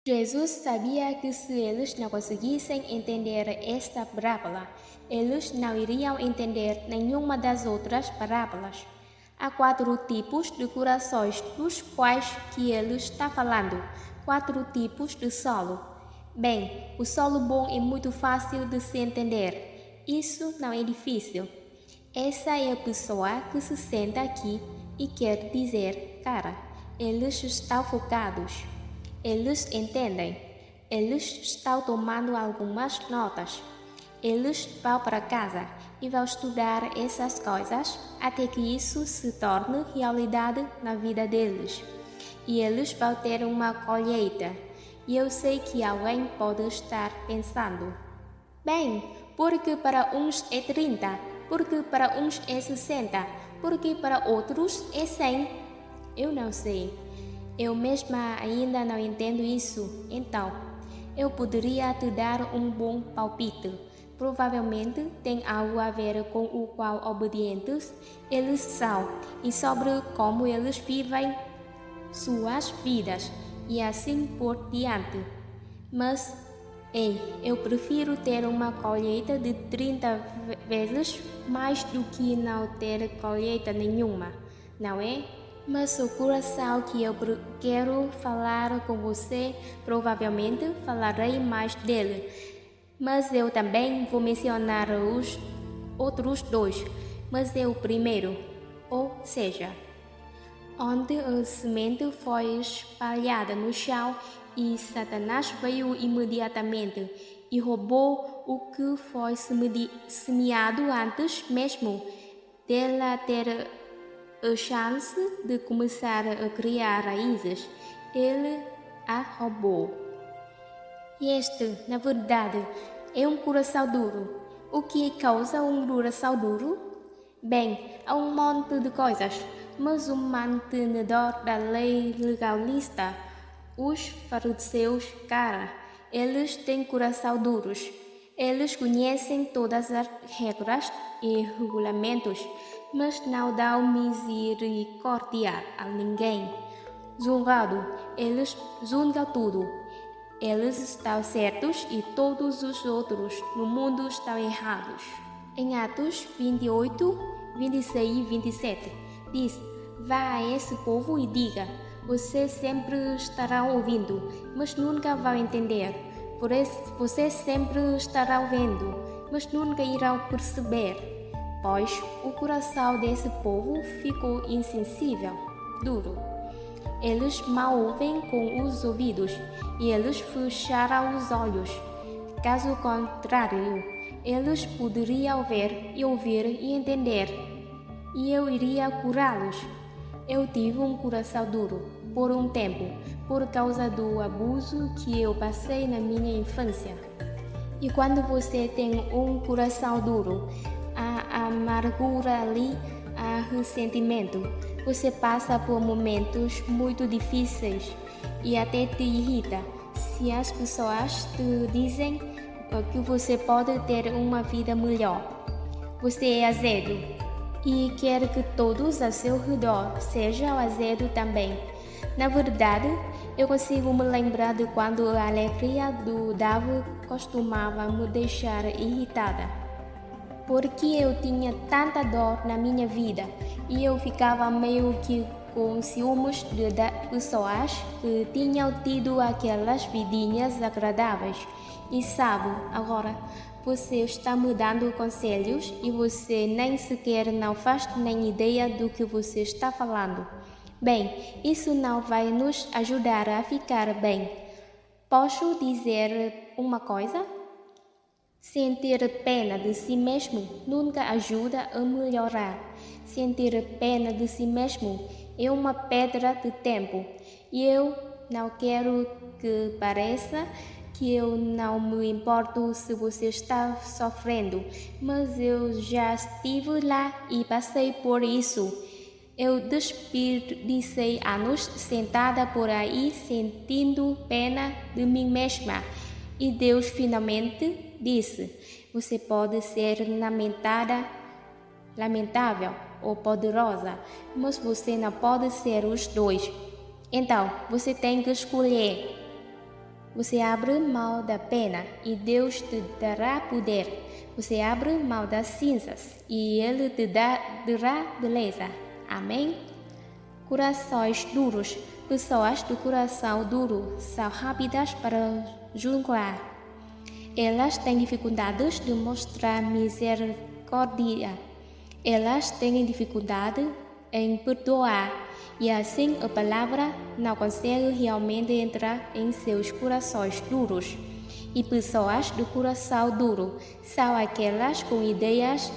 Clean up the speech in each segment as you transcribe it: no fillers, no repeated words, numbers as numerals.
Jesus sabia que se eles não conseguissem entender esta parábola, eles não iriam entender nenhuma das outras parábolas. Há 4 tipos de corações dos quais que ele está falando, 4 tipos de solo. Bem, o solo bom é muito fácil de se entender. Isso não é difícil. Essa é a pessoa que se senta aqui e quer dizer, cara, eles estão focados. Eles entendem. Eles estão tomando algumas notas. Eles vão para casa e vão estudar essas coisas até que isso se torne realidade na vida deles. E eles vão ter uma colheita. E eu sei que alguém pode estar pensando: bem, porque para uns é 30, porque para uns é 60, porque para outros é 100. Eu não sei. Eu mesma ainda não entendo isso, então eu poderia te dar um bom palpite. Provavelmente tem algo a ver com o quão obedientes eles são e sobre como eles vivem suas vidas e assim por diante. Mas, ei, eu prefiro ter uma colheita de 30 vezes mais do que não ter colheita nenhuma, não é? Mas o coração que eu quero falar com você, provavelmente falarei mais dele. Mas eu também vou mencionar os outros 2, mas é o primeiro, ou seja, onde a semente foi espalhada no chão e Satanás veio imediatamente e roubou o que foi semeado antes mesmo dela ter a chance de começar a criar raízes. Ele a roubou. E este, na verdade, é um coração duro. O que causa um coração duro? Bem, há um monte de coisas, mas o mantenedor da lei legalista, os fariseus, cara, eles têm coração duros. Eles conhecem todas as regras e regulamentos, mas não dão misericórdia a ninguém. Zungado, eles zungam tudo. Eles estão certos e todos os outros no mundo estão errados. Em Atos 28, 26 e 27, diz: vá a esse povo e diga: vocês sempre estarão ouvindo, mas nunca vão entender. Por isso, vocês sempre estarão vendo, mas nunca irão perceber. Pois o coração desse povo ficou insensível, duro. Eles mal ouvem com os ouvidos e eles fecharam os olhos. Caso contrário, eles poderiam ver e ouvir e entender, e eu iria curá-los. Eu tive um coração duro por um tempo, por causa do abuso que eu passei na minha infância. E quando você tem um coração duro, há amargura ali, há ressentimento. Você passa por momentos muito difíceis e até te irrita se as pessoas te dizem que você pode ter uma vida melhor. Você é azedo e quer que todos ao seu redor sejam azedo também. Na verdade, eu consigo me lembrar de quando a alegria do Davi costumava me deixar irritada, porque eu tinha tanta dor na minha vida e eu ficava meio que com ciúmes de pessoas que tinham tido aquelas vidinhas agradáveis. E sabe, agora você está me dando conselhos e você nem sequer não faz nem ideia do que você está falando. Bem, isso não vai nos ajudar a ficar bem. Posso dizer uma coisa? Sentir pena de si mesmo nunca ajuda a melhorar. Sentir pena de si mesmo é uma pedra de tempo. E eu não quero que pareça que eu não me importo se você está sofrendo, mas eu já estive lá e passei por isso. Eu desperdicei anos sentada por aí sentindo pena de mim mesma. E Deus finalmente disse: você pode ser lamentável ou poderosa, mas você não pode ser os dois. Então, você tem que escolher. Você abre mão da pena e Deus te dará poder. Você abre mão das cinzas e Ele te dará beleza. Amém? Corações duros. Pessoas do coração duro são rápidas para julgar. Elas têm dificuldades de mostrar misericórdia. Elas têm dificuldade em perdoar. E assim a palavra não consegue realmente entrar em seus corações duros. E pessoas do coração duro são aquelas com ideias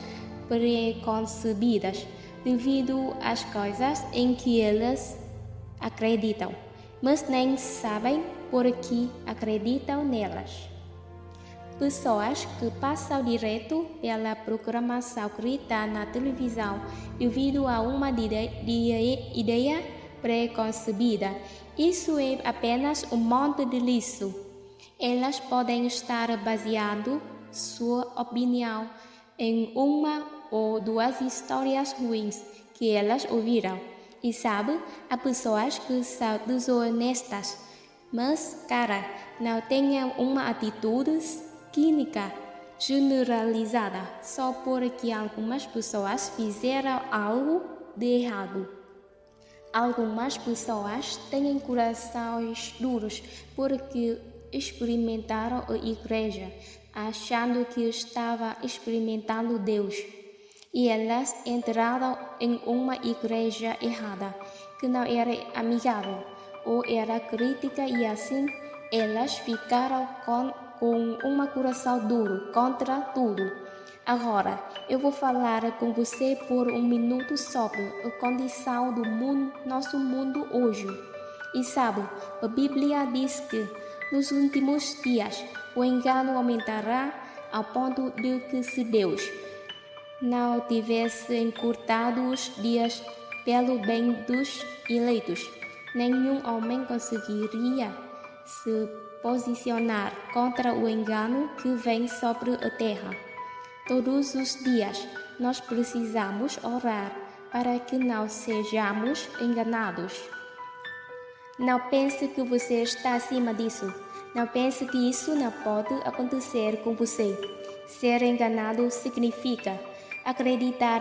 preconcebidas devido às coisas em que elas acreditam, mas nem sabem por que acreditam nelas. Pessoas que passam direto pela programação cristã na televisão devido a uma ideia preconcebida. Isso é apenas um monte de lixo. Elas podem estar baseando sua opinião em uma ou duas histórias ruins que elas ouviram. E sabe, há pessoas que são desonestas, mas, cara, não tenham uma atitude cínica generalizada só porque algumas pessoas fizeram algo de errado. Algumas pessoas têm corações duros porque experimentaram a igreja, achando que estava experimentando Deus. E elas entraram em uma igreja errada, que não era amigável ou era crítica, e assim elas ficaram com um coração duro contra tudo. Agora, eu vou falar com você por um minuto sobre a condição do nosso mundo hoje. E sabe, a Bíblia diz que nos últimos dias o engano aumentará ao ponto de que, se Deus não tivesse encurtado os dias pelo bem dos eleitos, nenhum homem conseguiria se posicionar contra o engano que vem sobre a terra. Todos os dias nós precisamos orar para que não sejamos enganados. Não pense que você está acima disso. Não pense que isso não pode acontecer com você. Ser enganado significa acreditar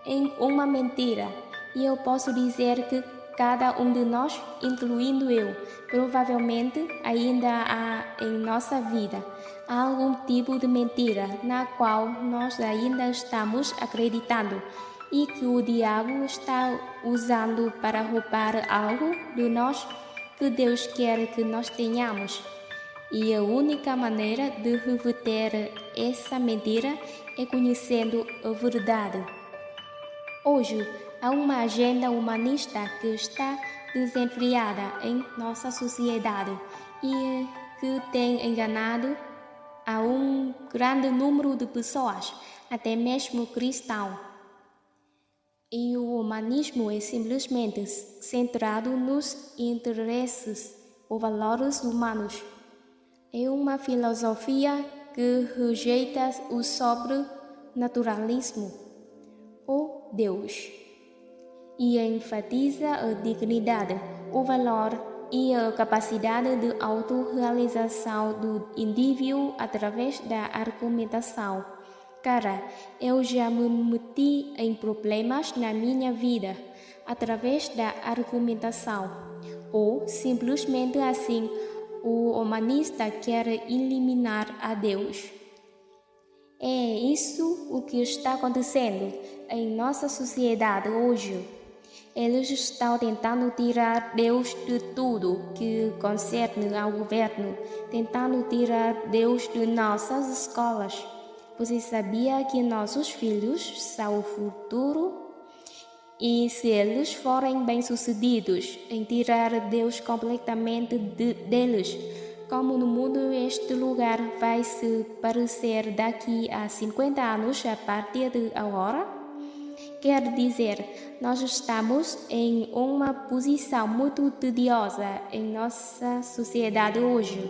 em uma mentira. E eu posso dizer que cada um de nós, incluindo eu, provavelmente ainda há em nossa vida algum tipo de mentira na qual nós ainda estamos acreditando e que o diabo está usando para roubar algo de nós que Deus quer que nós tenhamos. E a única maneira de reverter essa mentira é conhecendo a verdade. Hoje, há uma agenda humanista que está desenfreada em nossa sociedade e que tem enganado a um grande número de pessoas, até mesmo cristãos. E o humanismo é simplesmente centrado nos interesses ou valores humanos. É uma filosofia que rejeita o sobrenaturalismo, ou Deus, e enfatiza a dignidade, o valor e a capacidade de autorrealização do indivíduo através da argumentação. Cara, eu já me meti em problemas na minha vida através da argumentação, ou simplesmente assim, o humanista quer eliminar a Deus. É isso o que está acontecendo em nossa sociedade hoje. Eles estão tentando tirar Deus de tudo que concerne ao governo, tentando tirar Deus de nossas escolas. Você sabia que nossos filhos são o futuro? E se eles forem bem-sucedidos em tirar Deus completamente deles, como no mundo este lugar vai se parecer daqui a 50 anos a partir de agora? Quer dizer, nós estamos em uma posição muito tediosa em nossa sociedade hoje.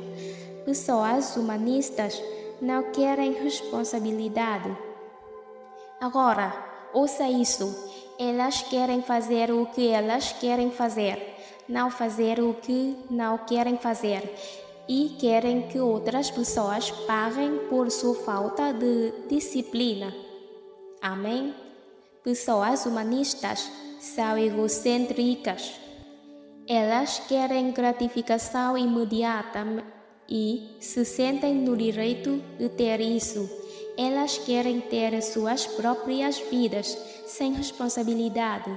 Pessoas humanistas não querem responsabilidade. Agora, ouça isso. Elas querem fazer o que elas querem fazer, não fazer o que não querem fazer. e querem que outras pessoas paguem por sua falta de disciplina. Amém? Pessoas humanistas são egocêntricas. Elas querem gratificação imediata e se sentem no direito de ter isso. Elas querem ter suas próprias vidas sem responsabilidade.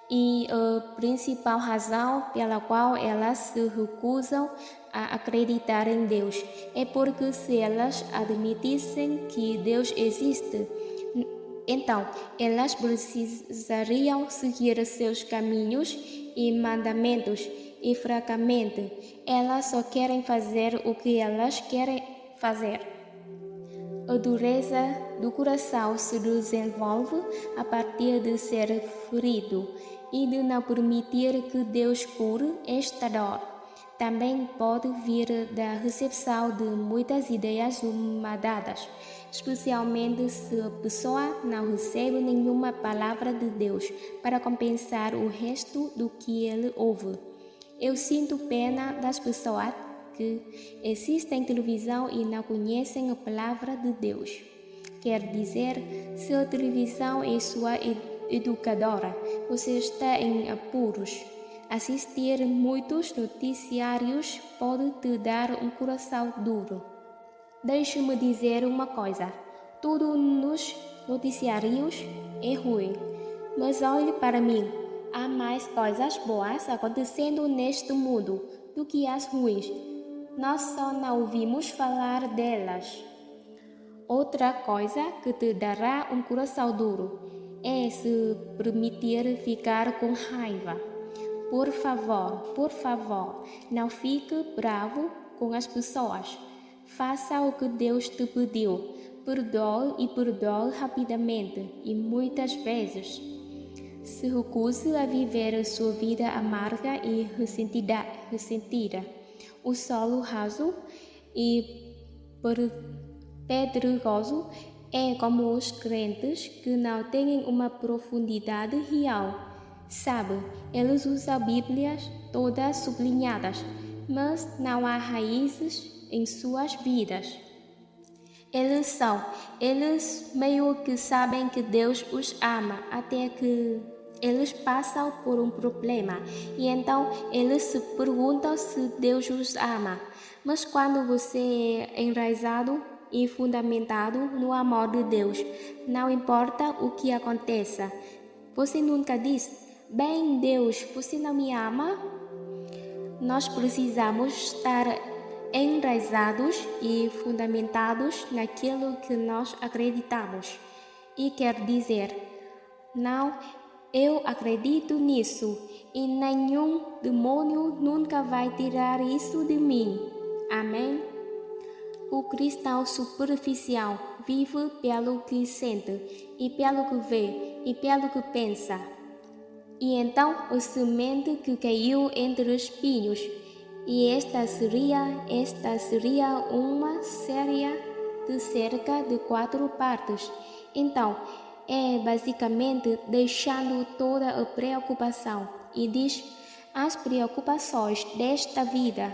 E a principal razão pela qual elas se recusam a acreditar em Deus é porque se elas admitissem que Deus existe, então elas precisariam seguir seus caminhos e mandamentos e francamente elas só querem fazer o que elas querem fazer. A dureza do coração se desenvolve a partir de ser ferido e de não permitir que Deus cure esta dor. Também pode vir da recepção de muitas ideias humanas, especialmente se a pessoa não recebe nenhuma palavra de Deus para compensar o resto do que ele ouve. Eu sinto pena das pessoas que assistem televisão e não conhecem a palavra de Deus. Quer dizer, se a televisão é sua educadora, você está em apuros. Assistir muitos noticiários pode te dar um coração duro. Deixe-me dizer uma coisa: tudo nos noticiários é ruim, mas olhe para mim. Há mais coisas boas acontecendo neste mundo do que as ruins. Nós só não ouvimos falar delas. Outra coisa que te dará um coração duro é se permitir ficar com raiva. Por favor, não fique bravo com as pessoas. Faça o que Deus te pediu. Perdoe e perdoe rapidamente e muitas vezes. Se recuse a viver a sua vida amarga e ressentida. O solo raso e pedregoso é como os crentes que não têm uma profundidade real. Sabe, eles usam Bíblias todas sublinhadas, mas não há raízes em suas vidas. Eles meio que sabem que Deus os ama até que eles passam por um problema e então eles se perguntam se Deus os ama. Mas quando você é enraizado e fundamentado no amor de Deus, não importa o que aconteça, você nunca diz: bem, Deus, você não me ama? Nós precisamos estar enraizados e fundamentados naquilo que nós acreditamos. E quer dizer, não, eu acredito nisso e nenhum demônio nunca vai tirar isso de mim. Amém? O cristão superficial vive pelo que sente e pelo que vê e pelo que pensa. E então a semente que caiu entre espinhos, e esta seria uma série de cerca de 4 partes. Então, é basicamente deixando toda a preocupação e diz as preocupações desta vida,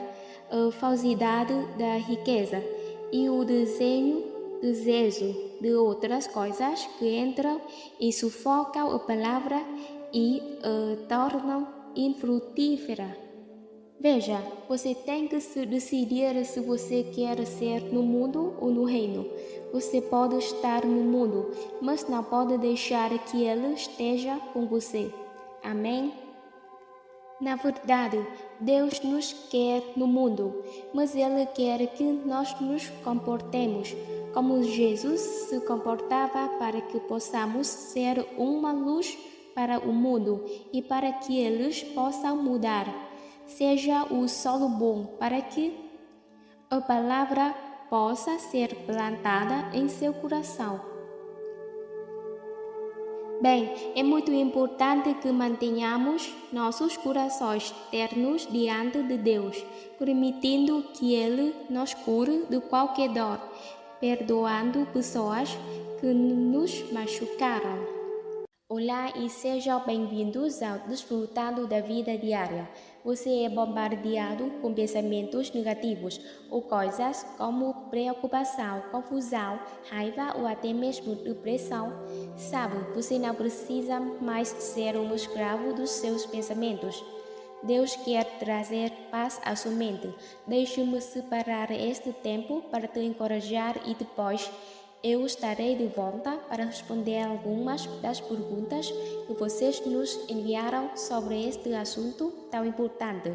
a falsidade da riqueza e o desejo de outras coisas que entram e sufocam a palavra e a tornam infrutífera. Veja, você tem que se decidir se você quer ser no mundo ou no reino. Você pode estar no mundo, mas não pode deixar que ele esteja com você. Amém? Na verdade, Deus nos quer no mundo, mas Ele quer que nós nos comportemos como Jesus se comportava para que possamos ser uma luz para o mundo e para que eles possam mudar. Seja o solo bom para que a palavra possa ser plantada em seu coração. Bem, é muito importante que mantenhamos nossos corações ternos diante de Deus, permitindo que Ele nos cure de qualquer dor, perdoando pessoas que nos machucaram. Olá e sejam bem-vindos ao Desfrutando da Vida Diária. você é bombardeado com pensamentos negativos ou coisas como preocupação, confusão, raiva ou até mesmo depressão. Sabe, você não precisa mais ser um escravo dos seus pensamentos. Deus quer trazer paz à sua mente. Deixe-me separar este tempo para te encorajar e depois eu estarei de volta para responder algumas das perguntas que vocês nos enviaram sobre este assunto tão importante.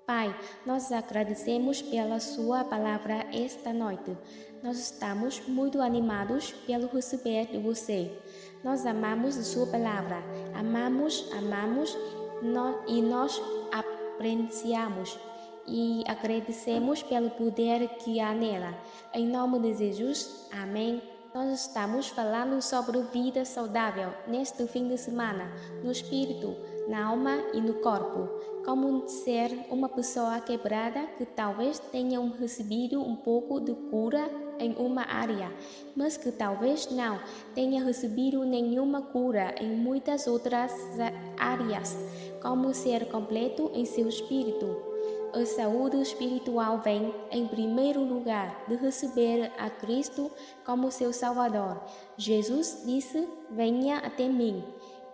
Pai, nós agradecemos pela sua palavra esta noite. Nós estamos muito animados pelo receber de você. Nós amamos a sua palavra. Amamos e nós apreciamos e agradecemos pelo poder que há nela. Em nome de Jesus, amém. Nós estamos falando sobre vida saudável neste fim de semana, no espírito, na alma e no corpo. Como ser uma pessoa quebrada que talvez tenha recebido um pouco de cura em uma área, mas que talvez não tenha recebido nenhuma cura em muitas outras áreas. Como ser completo em seu espírito. A saúde espiritual vem, em primeiro lugar, de receber a Cristo como seu Salvador. Jesus disse: venha até mim.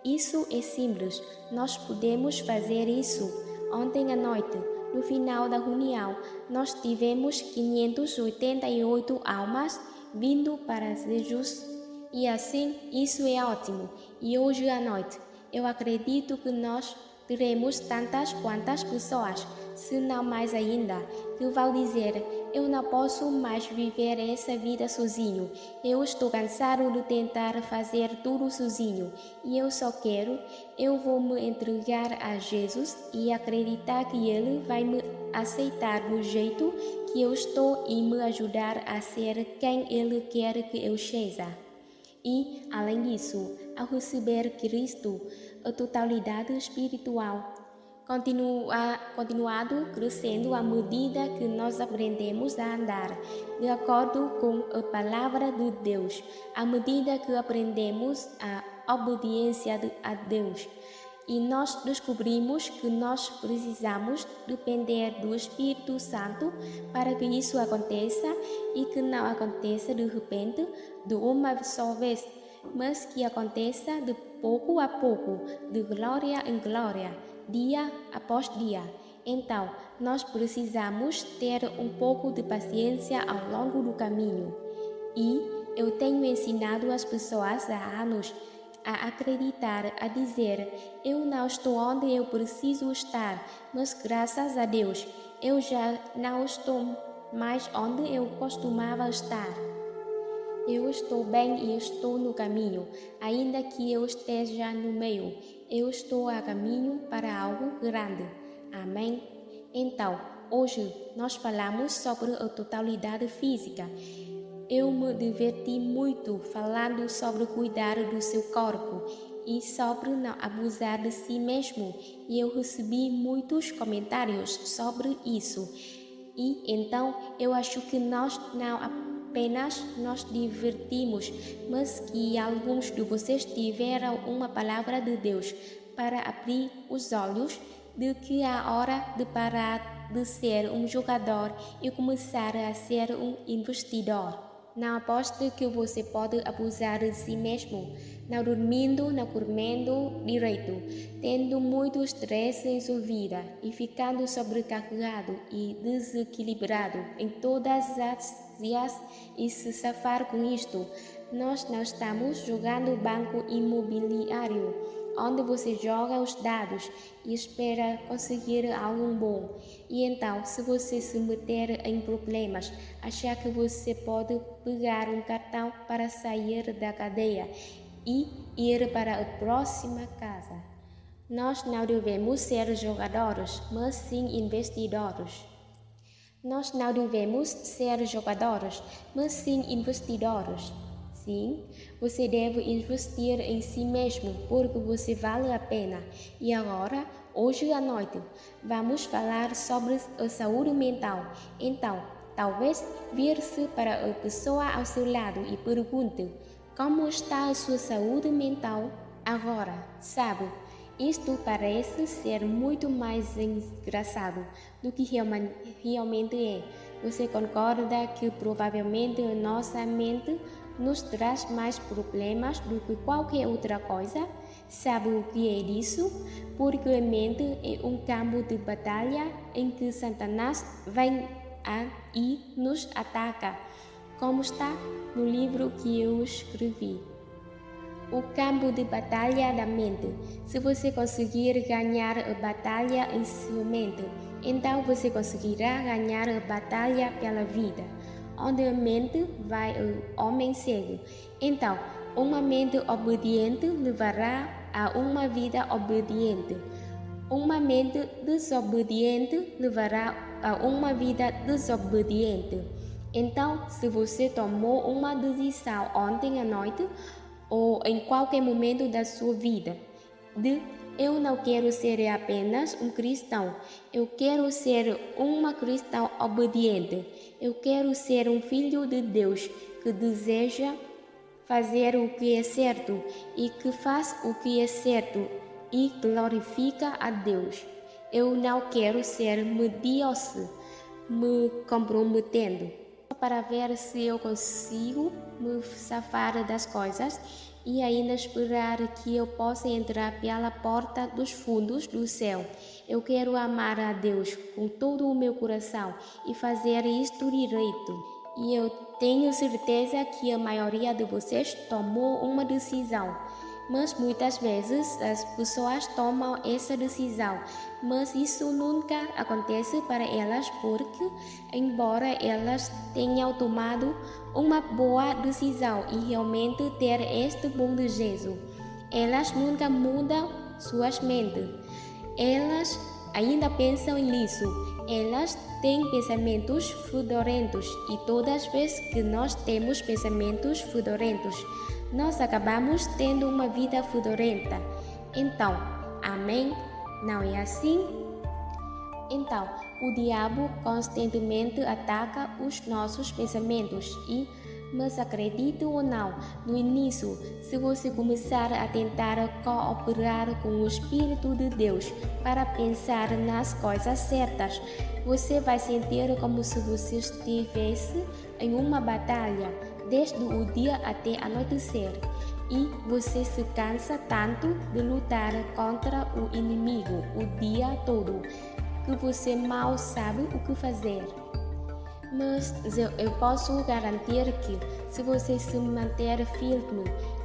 Isso é simples, nós podemos fazer isso. Ontem à noite, no final da reunião, nós tivemos 588 almas vindo para Jesus. E assim, isso é ótimo. E hoje à noite, eu acredito que nós teremos tantas quantas pessoas, se não mais ainda, que vão dizer: eu não posso mais viver essa vida sozinho, eu estou cansado de tentar fazer tudo sozinho e eu vou me entregar a Jesus e acreditar que Ele vai me aceitar do jeito que eu estou e me ajudar a ser quem Ele quer que eu seja. E, além disso, ao receber Cristo, a totalidade espiritual continuado crescendo à medida que nós aprendemos a andar de acordo com a palavra de Deus, à medida que aprendemos a obediência a Deus. E nós descobrimos que nós precisamos depender do Espírito Santo para que isso aconteça e que não aconteça de repente, de uma só vez, mas que aconteça de pouco a pouco, de glória em glória, dia após dia. Então, nós precisamos ter um pouco de paciência ao longo do caminho. E eu tenho ensinado as pessoas há anos a acreditar, a dizer: eu não estou onde eu preciso estar, mas graças a Deus, eu já não estou mais onde eu costumava estar. Eu estou bem e estou no caminho, ainda que eu esteja no meio. Eu estou a caminho para algo grande. Amém? Então, hoje nós falamos sobre a totalidade física. Eu me diverti muito falando sobre cuidar do seu corpo e sobre não abusar de si mesmo, e eu recebi muitos comentários sobre isso. E então eu acho que nós não apenas nos divertimos, mas que alguns de vocês tiveram uma palavra de Deus para abrir os olhos de que é hora de parar de ser um jogador e começar a ser um investidor. Não aposte que você pode abusar de si mesmo, não dormindo, não comendo direito, tendo muito estresse em sua vida e ficando sobrecarregado e desequilibrado em todas as áreas e se safar com isto. Nós não estamos jogando banco imobiliário, onde você joga os dados e espera conseguir algo bom. E então, se você se meter em problemas, achar que você pode pegar um cartão para sair da cadeia e ir para a próxima casa. Nós não devemos ser jogadores, mas sim investidores. Nós não devemos ser jogadores, mas sim investidores. Sim, você deve investir em si mesmo porque você vale a pena. E agora, hoje à noite, vamos falar sobre a saúde mental. Então, talvez vire-se para a pessoa ao seu lado e pergunte: como está a sua saúde mental agora? Sabe, Isto parece ser muito mais engraçado do que realmente é. Você concorda que provavelmente nossa mente nos traz mais problemas do que qualquer outra coisa? Sabe o que é isso? Porque a mente é um campo de batalha em que Satanás vem e nos ataca, como está no livro que eu escrevi. O campo de batalha da mente. Se você conseguir ganhar a batalha em sua mente, então você conseguirá ganhar a batalha pela vida. Onde a mente vai, o homem segue. Então, uma mente obediente levará a uma vida obediente. Uma mente desobediente levará a uma vida desobediente. Então, se você tomou uma decisão ontem à noite, ou em qualquer momento da sua vida, eu não quero ser apenas um cristão, eu quero ser uma cristã obediente, eu quero ser um filho de Deus que deseja fazer o que é certo e que faz o que é certo e glorifica a Deus. Eu não quero ser medíocre, me comprometendo para ver se eu consigo me safar das coisas e ainda esperar que eu possa entrar pela porta dos fundos do céu. Eu quero amar a Deus com todo o meu coração e fazer isto direito. E eu tenho certeza que a maioria de vocês tomou uma decisão. Mas muitas vezes as pessoas tomam essa decisão, mas isso nunca acontece para elas porque, embora elas tenham tomado uma boa decisão e realmente ter este bom desejo, elas nunca mudam suas mentes. Elas ainda pensam nisso. Elas têm pensamentos fedorentos e todas as vezes que nós temos pensamentos fedorentos, nós acabamos tendo uma vida fedorenta. Então, amém? Não é assim? Então, o diabo constantemente ataca os nossos pensamentos mas acredite ou não, no início, se você começar a tentar cooperar com o Espírito de Deus para pensar nas coisas certas, você vai sentir como se você estivesse em uma batalha, desde o dia até anoitecer, e você se cansa tanto de lutar contra o inimigo o dia todo, que você mal sabe o que fazer. Mas eu posso garantir que, se você se manter firme,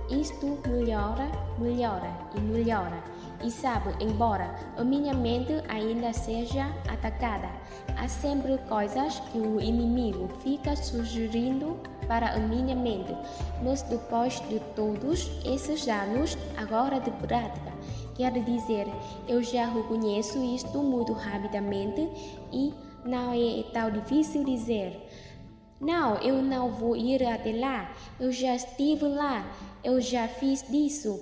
isto melhora. E sabe, embora a minha mente ainda seja atacada, há sempre coisas que o inimigo fica sugerindo para a minha mente. Mas depois de todos esses anos agora de prática, quer dizer, eu já reconheço isto muito rapidamente e não é tão difícil dizer: não, eu não vou ir até lá, eu já estive lá, eu já fiz disso,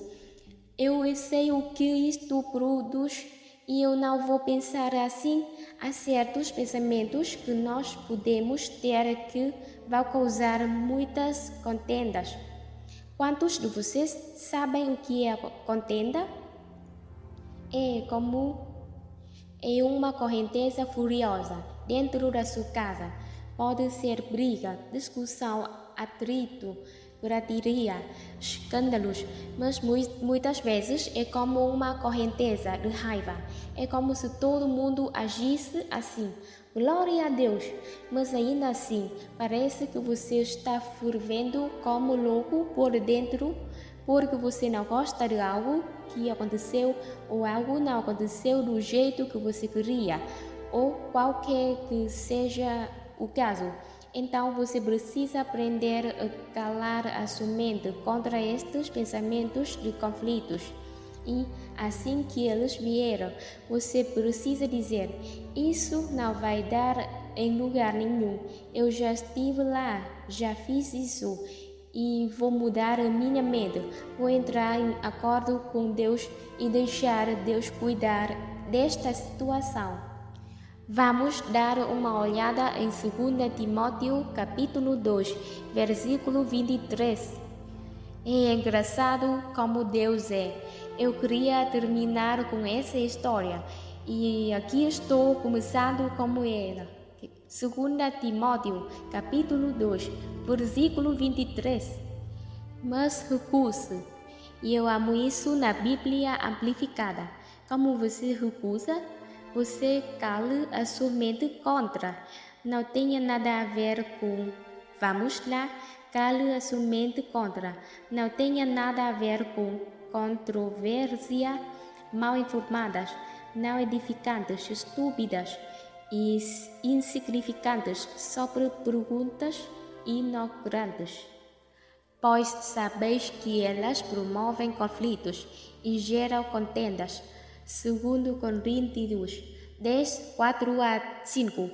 eu sei o que isto produz e eu não vou pensar assim. Há certos pensamentos que nós podemos ter que vão causar muitas contendas. Quantos de vocês sabem o que é contenda? É uma correnteza furiosa dentro da sua casa. Pode ser briga, discussão, atrito, gritaria, escândalos, mas muitas vezes é como uma correnteza de raiva. É como se todo mundo agisse assim. Glória a Deus! Mas ainda assim, parece que você está fervendo como louco por dentro, porque você não gosta de algo que aconteceu ou algo não aconteceu do jeito que você queria, ou qualquer que seja o caso. Então você precisa aprender a calar a sua mente contra estes pensamentos de conflitos. E assim que eles vieram, você precisa dizer: isso não vai dar em lugar nenhum. Eu já estive lá, já fiz isso. E vou mudar a minha mente, vou entrar em acordo com Deus e deixar Deus cuidar desta situação. Vamos dar uma olhada em 2 Timóteo capítulo 2, versículo 23. É engraçado como Deus é. eu queria terminar com essa história e aqui estou começando como ela. 2 Timóteo, capítulo 2, versículo 23. Mas recuse. E eu amo isso na Bíblia amplificada. Como você recusa, você cala a sua mente contra. Não tenha nada a ver com. Vamos lá, cale a sua mente contra. Não tenha nada a ver com controvérsia mal informadas, não edificantes, estúpidas e insignificantes sobre perguntas ignorantes. Pois sabeis que elas promovem conflitos e geram contendas. 2 Coríntios 10, 4 a 5.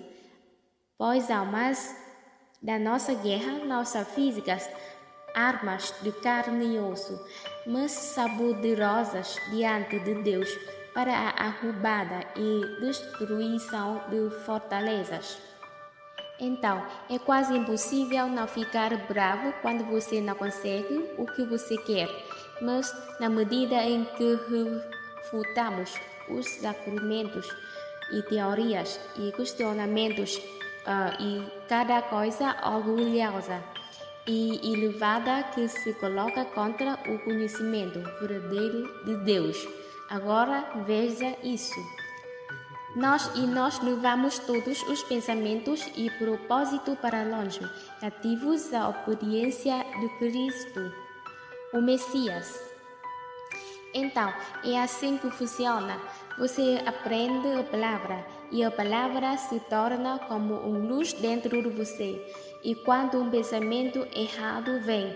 Pois almas da nossa guerra não são físicas, armas de carne e osso, mas poderosas diante de Deus para a arrombada e destruição de fortalezas. Então, é quase impossível não ficar bravo quando você não consegue o que você quer, mas na medida em que refutamos os argumentos e teorias e questionamentos e cada coisa orgulhosa e elevada que se coloca contra o conhecimento verdadeiro de Deus. Agora veja isso. Nós levamos todos os pensamentos e propósitos para longe, cativos à obediência de Cristo, o Messias. Então, é assim que funciona. Você aprende a palavra e a palavra se torna como uma luz dentro de você. E quando um pensamento errado vem,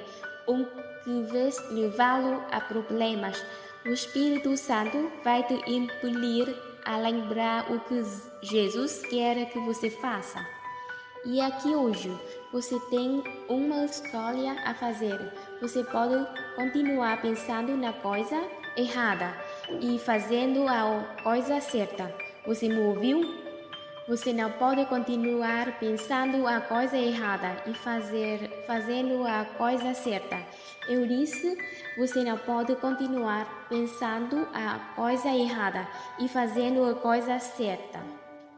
que vez levá-lo a problemas, o Espírito Santo vai te impelir a lembrar o que Jesus quer que você faça. E aqui hoje, você tem uma escolha a fazer. Você pode continuar pensando na coisa errada e fazendo a coisa certa. Você me ouviu? Você não pode continuar pensando a coisa errada e fazendo a coisa certa. Eu disse, você não pode continuar pensando a coisa errada e fazendo a coisa certa.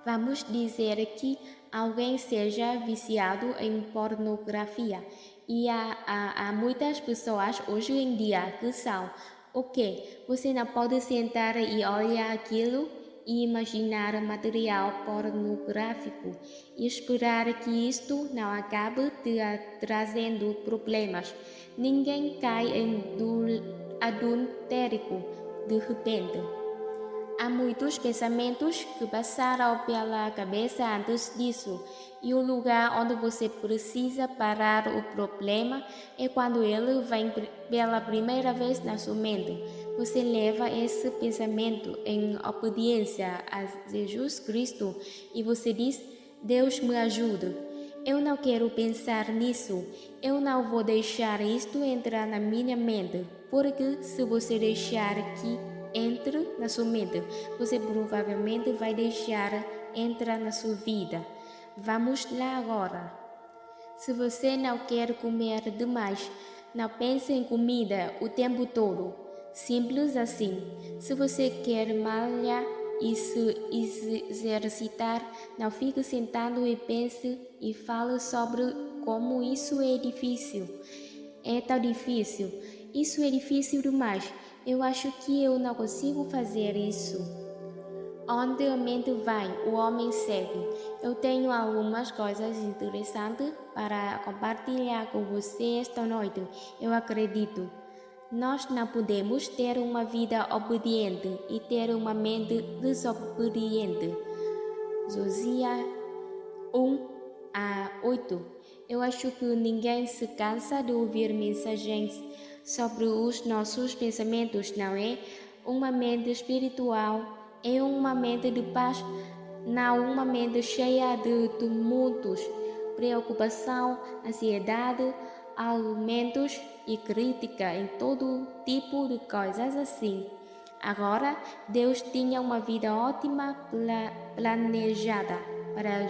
Vamos dizer que alguém seja viciado em pornografia e há muitas pessoas hoje em dia que são. Ok, você não pode sentar e olhar aquilo e imaginar material pornográfico e esperar que isto não acabe te trazendo problemas. Ninguém cai em adultério de repente. Há muitos pensamentos que passaram pela cabeça antes disso, e o lugar onde você precisa parar o problema é quando ele vem pela primeira vez na sua mente. Você leva esse pensamento em obediência a Jesus Cristo e você diz: Deus me ajude. Eu não quero pensar nisso. Eu não vou deixar isto entrar na minha mente, porque se você deixar que entre na sua mente, você provavelmente vai deixar entrar na sua vida. Vamos lá agora. Se você não quer comer demais, não pense em comida o tempo todo. Simples assim. Se você quer malhar e se exercitar, não fique sentado e pense e fale sobre como isso é difícil. É tão difícil. Isso é difícil demais. Eu acho que eu não consigo fazer isso. Onde a mente vai, o homem segue. Eu tenho algumas coisas interessantes para compartilhar com você esta noite. Eu acredito. Nós não podemos ter uma vida obediente e ter uma mente desobediente. Josias 1 a 8. Eu acho que ninguém se cansa de ouvir mensagens sobre os nossos pensamentos, não é? Uma mente espiritual é uma mente de paz, não uma mente cheia de tumultos, preocupação, ansiedade, argumentos e crítica em todo tipo de coisas assim. Agora, Deus tinha uma vida ótima planejada para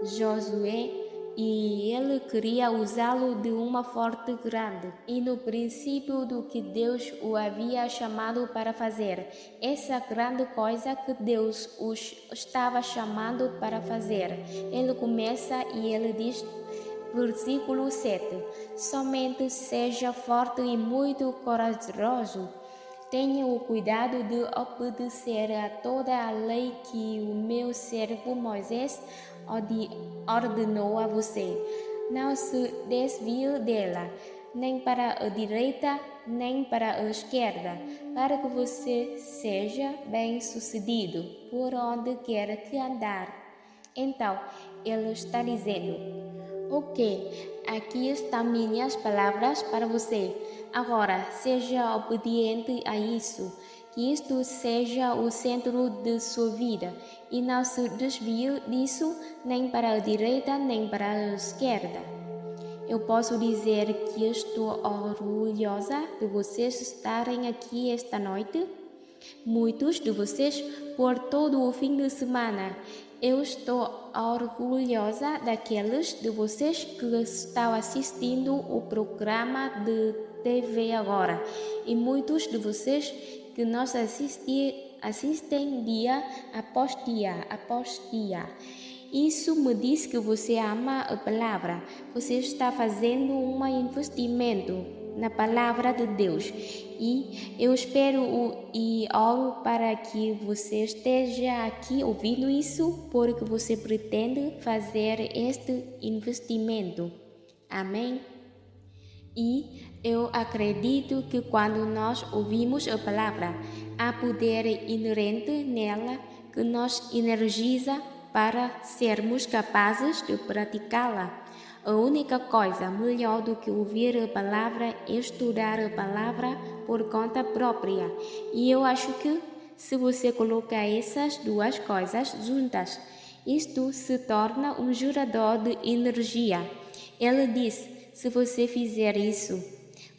Josué e ele queria usá-lo de uma forma grande. E no princípio do que Deus o havia chamado para fazer, essa grande coisa que Deus os estava chamando para fazer. Ele começa e ele diz, versículo 7, somente seja forte e muito corajoso. Tenha o cuidado de obedecer a toda a lei que o meu servo Moisés ordenou a você. Não se desvie dela, nem para a direita, nem para a esquerda, para que você seja bem-sucedido por onde quer que andar. Então, ele está dizendo, ok, aqui estão minhas palavras para você. Agora, seja obediente a isso, que isto seja o centro de sua vida e não se desvie disso nem para a direita nem para a esquerda. Eu posso dizer que estou orgulhosa de vocês estarem aqui esta noite. Muitos de vocês por todo o fim de semana. Eu estou orgulhosa daqueles de vocês que estão assistindo o programa de TV agora e muitos de vocês que nos assistem dia após dia. Isso me diz que você ama a palavra. Você está fazendo um investimento na palavra de Deus. E eu espero e oro para que você esteja aqui ouvindo isso, porque você pretende fazer este investimento. Amém? E eu acredito que quando nós ouvimos a palavra, há poder inerente nela que nos energiza para sermos capazes de praticá-la. A única coisa melhor do que ouvir a palavra é estudar a palavra por conta própria. E eu acho que se você colocar essas duas coisas juntas, isto se torna um gerador de energia. Ele diz, se você fizer isso,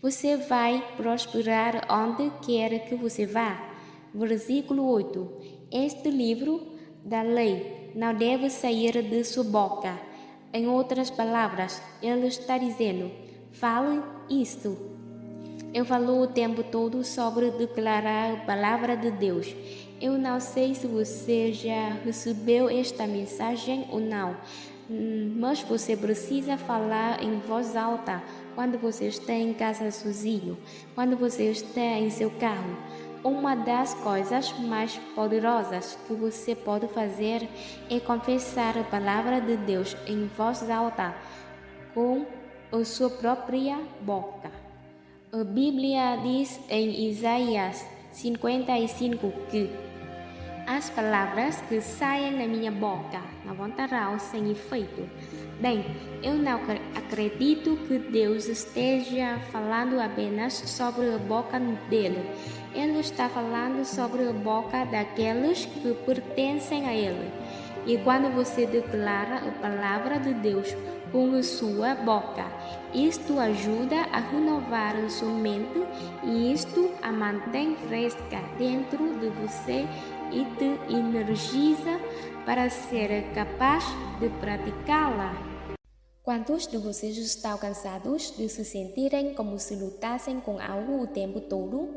você vai prosperar onde quer que você vá. Versículo 8. Este livro da lei não deve sair de sua boca. Em outras palavras, ele está dizendo, fale isto. Eu falo o tempo todo sobre declarar a palavra de Deus. Eu não sei se você já recebeu esta mensagem ou não, mas você precisa falar em voz alta quando você está em casa sozinho, quando você está em seu carro. Uma das coisas mais poderosas que você pode fazer é confessar a palavra de Deus em voz alta, com a sua própria boca. A Bíblia diz em Isaías 55 que as palavras que saem da minha boca não voltarão sem efeito. Bem, eu não acredito que Deus esteja falando apenas sobre a boca dele. Ele está falando sobre a boca daqueles que pertencem a ele. E quando você declara a palavra de Deus com a sua boca, isto ajuda a renovar a sua mente e isto a mantém fresca dentro de você e te energiza para ser capaz de praticá-la. Quantos de vocês estão cansados de se sentirem como se lutassem com algo o tempo todo?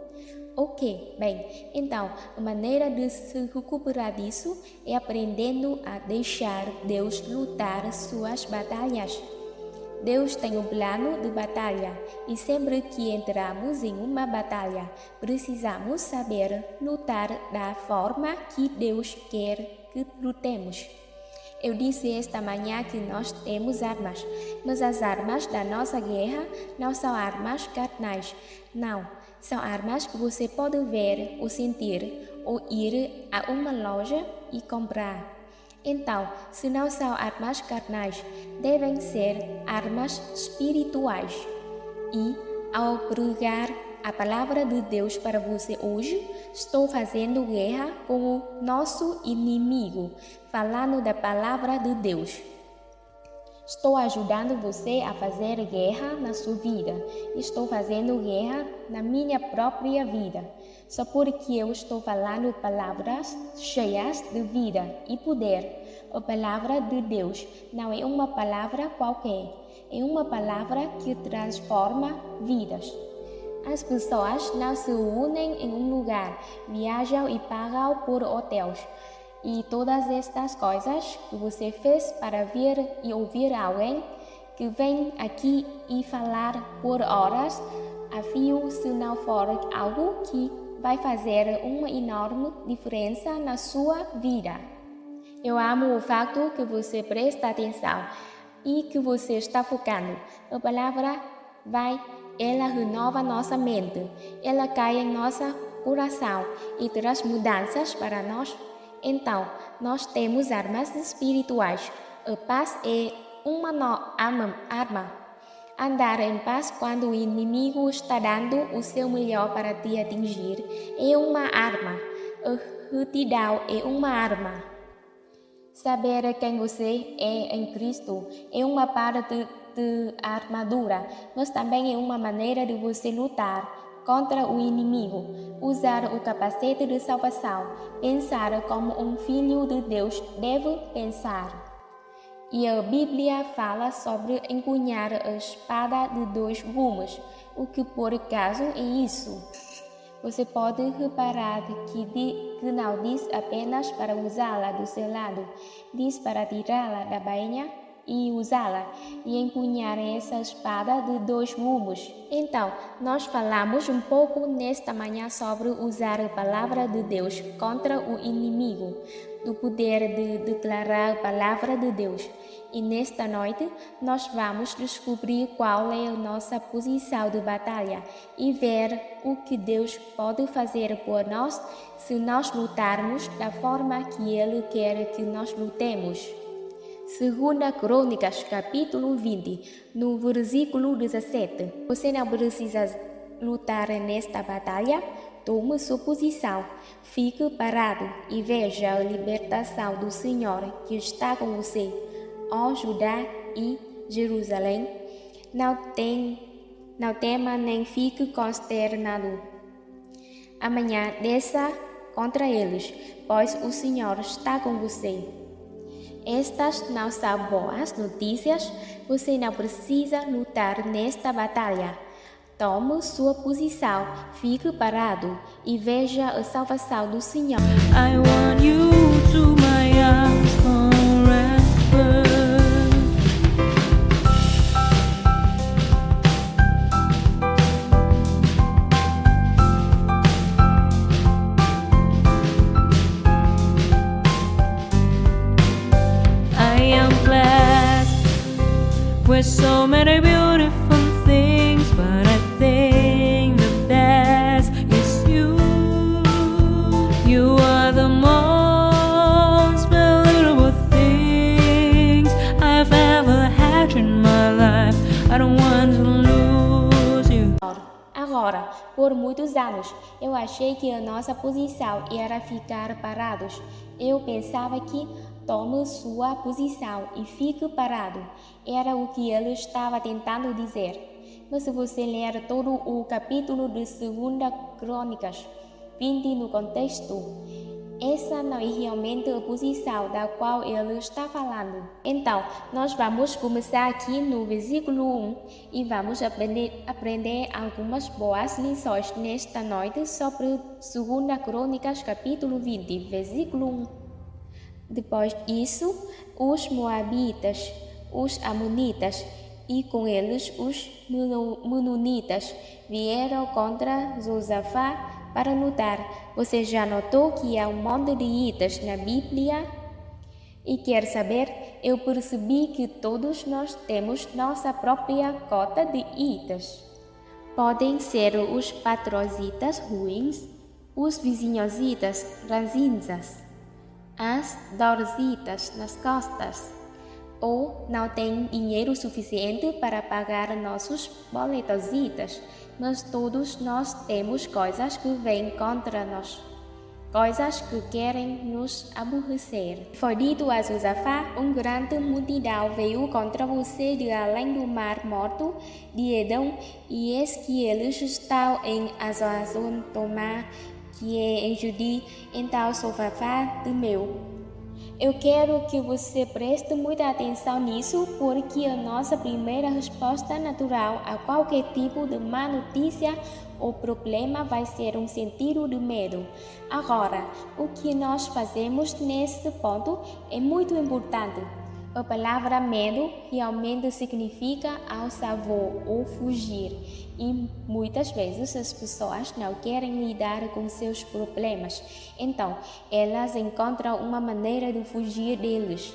Ok, bem, então a maneira de se recuperar disso é aprendendo a deixar Deus lutar suas batalhas. Deus tem um plano de batalha e sempre que entramos em uma batalha, precisamos saber lutar da forma que Deus quer que lutemos. Eu disse esta manhã que nós temos armas, mas as armas da nossa guerra não são armas carnais, não. São armas que você pode ver ou sentir ou ir a uma loja e comprar. Então, se não são armas carnais, devem ser armas espirituais. E, ao pregar a palavra de Deus para você hoje, estou fazendo guerra com o nosso inimigo, falando da palavra de Deus. Estou ajudando você a fazer guerra na sua vida. Estou fazendo guerra na minha própria vida. Só porque eu estou falando palavras cheias de vida e poder. A palavra de Deus não é uma palavra qualquer, é uma palavra que transforma vidas. As pessoas não se unem em um lugar, viajam e pagam por hotéis. E todas estas coisas que você fez para vir e ouvir alguém que vem aqui e falar por horas a fio, se não for algo que vai fazer uma enorme diferença na sua vida. Eu amo o facto que você presta atenção e que você está focando. A palavra ela renova nossa mente, ela cai em nosso coração e traz mudanças para nós. Então, nós temos armas espirituais. A paz é uma arma. Andar em paz quando o inimigo está dando o seu melhor para te atingir é uma arma. A retidão é uma arma. Saber quem você é em Cristo é uma parte de armadura, mas também é uma maneira de você lutar contra o inimigo. Usar o capacete de salvação, pensar como um filho de Deus deve pensar. E a Bíblia fala sobre empunhar a espada de 2 gumes. O que por acaso é isso? Você pode reparar que não diz apenas para usá-la do seu lado, diz para tirá-la da bainha e usá-la e empunhar essa espada de 2 gumes. Então, nós falamos um pouco nesta manhã sobre usar a palavra de Deus contra o inimigo, do poder de declarar a palavra de Deus. E nesta noite, nós vamos descobrir qual é a nossa posição de batalha e ver o que Deus pode fazer por nós se nós lutarmos da forma que Ele quer que nós lutemos. 2 Crônicas, capítulo 20, no versículo 17. Você não precisa lutar nesta batalha? Tome sua posição, fique parado e veja a libertação do Senhor que está com você. Ó Judá e Jerusalém, não tema nem fique consternado. Amanhã desça contra eles, pois o Senhor está com você. Estas não são boas notícias, você não precisa lutar nesta batalha. Tome sua posição, fique parado e veja a salvação do Senhor. I want you to my arms forever. I am blessed with so many beautiful things, but I think the best is you. You are the most valuable things I've ever had in my life. I don't want to lose you. Agora, por muitos anos, eu achei que a nossa posição era ficar parados. Eu pensava que tome sua posição e fique parado. Era o que ele estava tentando dizer. Mas se você ler todo o capítulo de 2 Crônicas 20 no contexto, essa não é realmente a posição da qual ele está falando. Então, nós vamos começar aqui no versículo 1 e vamos aprender algumas boas lições nesta noite sobre 2 Crônicas capítulo 20, versículo 1. Depois disso, os Moabitas, os Amonitas e com eles os Menonitas vieram contra Josafá para lutar. Você já notou que há um monte de itas na Bíblia? E quer saber? Eu percebi que todos nós temos nossa própria cota de itas. Podem ser os patrocitas ruins, os vizinhositas ranzinzas, as dorzitas nas costas, ou não tem dinheiro suficiente para pagar nossos boletositas, mas todos nós temos coisas que vêm contra nós, coisas que querem nos aborrecer. Foi dito a Josafá: uma grande multidão veio contra você de além do mar morto de Edom, e eis que eles estão em Azazon Tomar, que é em Judí. Então Josafá temeu. Eu quero que você preste muita atenção nisso, porque a nossa primeira resposta natural a qualquer tipo de má notícia ou problema vai ser um sentido de medo. Agora, o que nós fazemos nesse ponto é muito importante. A palavra medo realmente significa alçavor ou fugir, e muitas vezes as pessoas não querem lidar com seus problemas, então elas encontram uma maneira de fugir deles.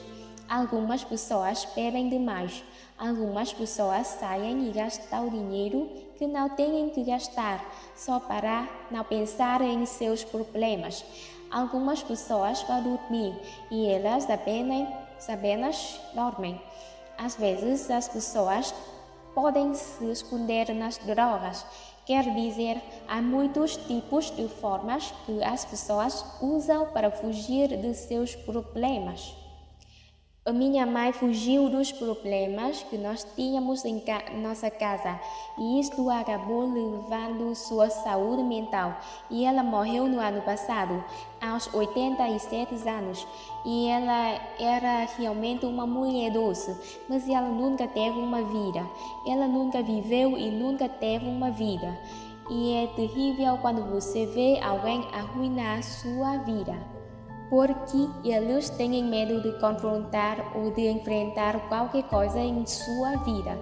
Algumas pessoas bebem demais, algumas pessoas saem e gastam o dinheiro que não têm que gastar só para não pensar em seus problemas. Algumas pessoas vão dormir e elas apenas dormem. Às vezes as pessoas podem se esconder nas drogas. Quer dizer, há muitos tipos de formas que as pessoas usam para fugir de seus problemas. A minha mãe fugiu dos problemas que nós tínhamos em nossa casa e isto acabou levando sua saúde mental e ela morreu no ano passado, aos 87 anos. E ela era realmente uma mulher doce, mas ela nunca teve uma vida. Ela nunca viveu e nunca teve uma vida. E é terrível quando você vê alguém arruinar sua vida, porque eles têm medo de confrontar ou de enfrentar qualquer coisa em sua vida.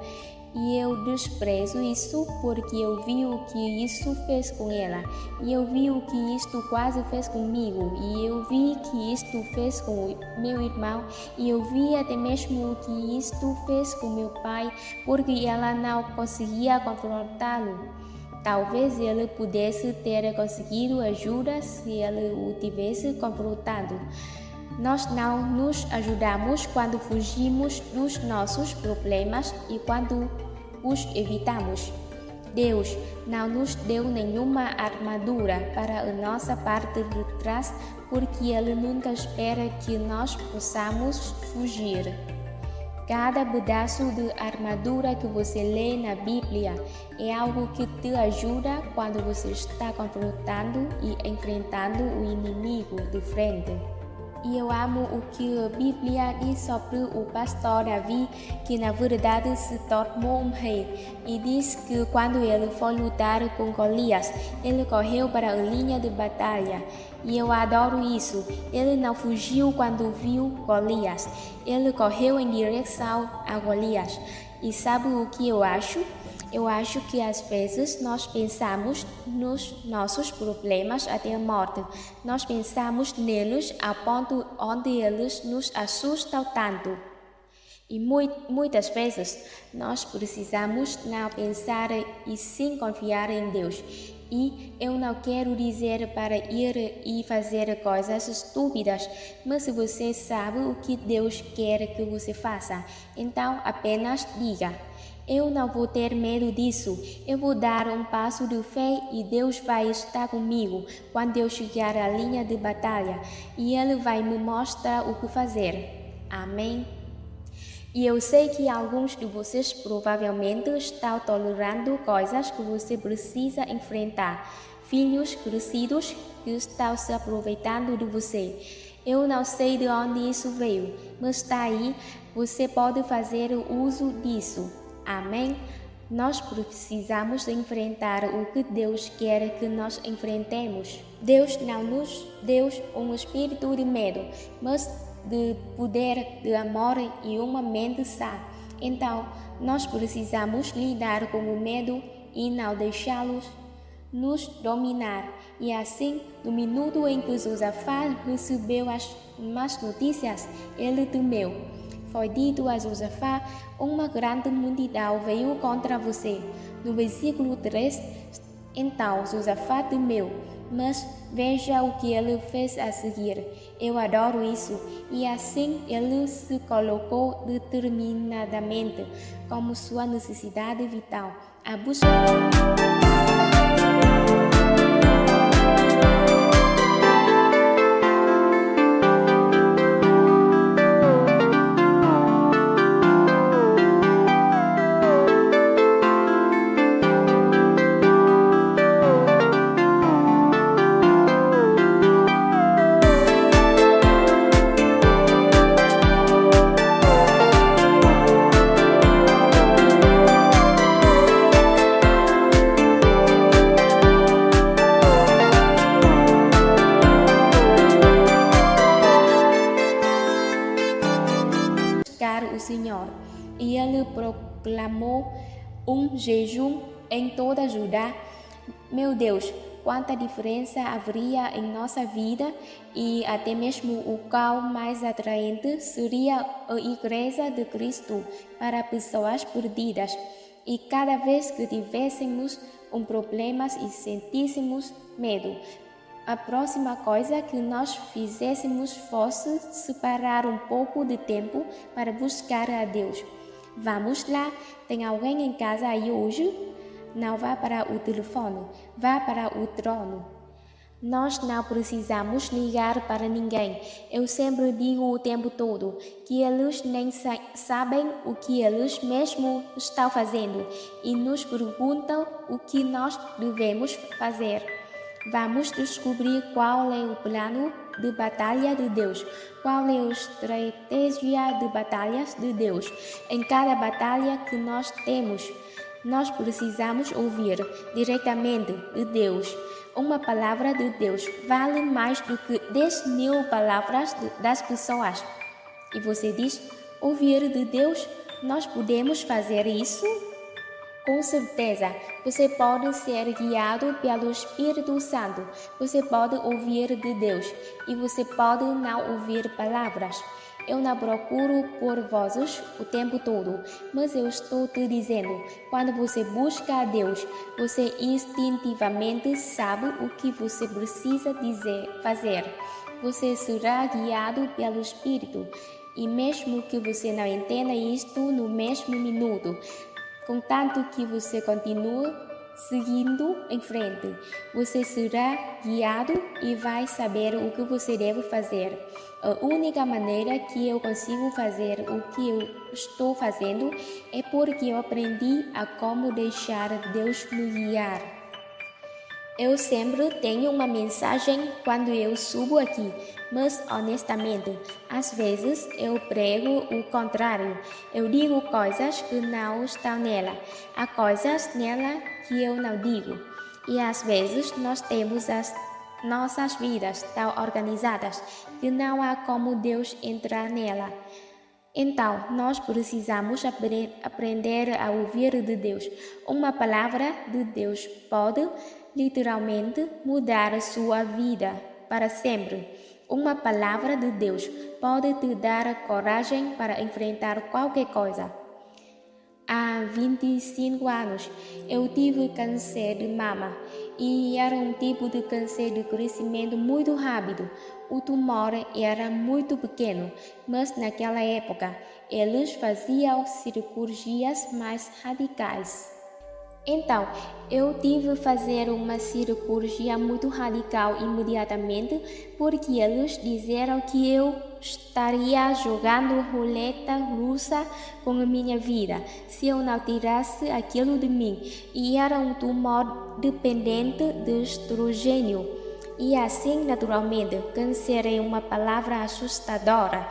E eu desprezo isso porque eu vi o que isso fez com ela. E eu vi o que isto quase fez comigo. E eu vi que isto fez com o meu irmão. E eu vi até mesmo o que isto fez com meu pai, porque ela não conseguia confrontá-lo. Talvez ele pudesse ter conseguido ajuda se ele o tivesse confrontado. Nós não nos ajudamos quando fugimos dos nossos problemas e quando os evitamos. Deus não nos deu nenhuma armadura para a nossa parte de trás, porque Ele nunca espera que nós possamos fugir. Cada pedaço de armadura que você lê na Bíblia é algo que te ajuda quando você está confrontando e enfrentando o inimigo de frente. E eu amo o que a Bíblia diz sobre o pastor Davi, que na verdade se tornou um rei. E diz que quando ele foi lutar com Golias, ele correu para a linha de batalha. E eu adoro isso. Ele não fugiu quando viu Golias. Ele correu em direção a Golias. E sabe o que eu acho? Eu acho que às vezes nós pensamos nos nossos problemas até a morte. Nós pensamos neles ao ponto onde eles nos assustam tanto. E muitas vezes nós precisamos não pensar e sim confiar em Deus. E eu não quero dizer para ir e fazer coisas estúpidas, mas se você sabe o que Deus quer que você faça, então apenas diga: eu não vou ter medo disso, eu vou dar um passo de fé e Deus vai estar comigo quando eu chegar à linha de batalha e Ele vai me mostrar o que fazer. Amém? E eu sei que alguns de vocês provavelmente estão tolerando coisas que você precisa enfrentar, filhos crescidos que estão se aproveitando de você. Eu não sei de onde isso veio, mas está aí, você pode fazer uso disso. Amém? Nós precisamos enfrentar o que Deus quer que nós enfrentemos. Deus não nos deu um espírito de medo, mas de poder, de amor e uma mente sã. Então, nós precisamos lidar com o medo e não deixá-los nos dominar. E assim, no minuto em que Josafá recebeu as más notícias, ele temeu. Foi dito a Josafá: uma grande multidão veio contra você. No versículo 3, então Josafá temeu, mas veja o que ele fez a seguir. Eu adoro isso. E assim ele se colocou determinadamente como sua necessidade vital a buscar. ele proclamou jejum em toda Judá. Meu Deus, quanta diferença haveria em nossa vida e até mesmo o qual mais atraente seria a Igreja de Cristo para pessoas perdidas. E cada vez que tivéssemos problema e sentíssemos medo, a próxima coisa que nós fizéssemos fosse separar pouco de tempo para buscar a Deus. Vamos lá, tem alguém em casa aí hoje? Não vá para o telefone, vá para o trono. Nós não precisamos ligar para ninguém. Eu sempre digo o tempo todo que eles nem sabem o que eles mesmos estão fazendo e nos perguntam o que nós devemos fazer. Vamos descobrir qual é o plano de batalha de Deus, qual é a estratégia de batalhas de Deus. Em cada batalha que nós temos, nós precisamos ouvir diretamente de Deus. Uma palavra de Deus vale mais do que 10.000 palavras das pessoas. E você diz, ouvir de Deus, nós podemos fazer isso? Com certeza, você pode ser guiado pelo Espírito Santo, você pode ouvir de Deus e você pode não ouvir palavras. Eu não procuro por vozes o tempo todo, mas eu estou te dizendo, quando você busca a Deus, você instintivamente sabe o que você precisa fazer. Você será guiado pelo Espírito, e mesmo que você não entenda isto no mesmo minuto, contanto que você continue seguindo em frente, você será guiado e vai saber o que você deve fazer. A única maneira que eu consigo fazer o que eu estou fazendo é porque eu aprendi a como deixar Deus me guiar. Eu sempre tenho uma mensagem quando eu subo aqui, mas honestamente, às vezes eu prego o contrário. Eu digo coisas que não estão nela, há coisas nela que eu não digo. E às vezes nós temos as nossas vidas tão organizadas que não há como Deus entrar nela. Então, nós precisamos aprender a ouvir de Deus. Uma palavra de Deus pode literalmente mudar a sua vida para sempre. Uma palavra de Deus pode te dar coragem para enfrentar qualquer coisa. Há 25 anos, eu tive câncer de mama e era um tipo de câncer de crescimento muito rápido. O tumor era muito pequeno, mas naquela época eles faziam cirurgias mais radicais. Então, eu tive que fazer uma cirurgia muito radical imediatamente porque eles disseram que eu estaria jogando roleta russa com a minha vida se eu não tirasse aquilo de mim. E era um tumor dependente de estrogênio. E assim, naturalmente, câncer é uma palavra assustadora.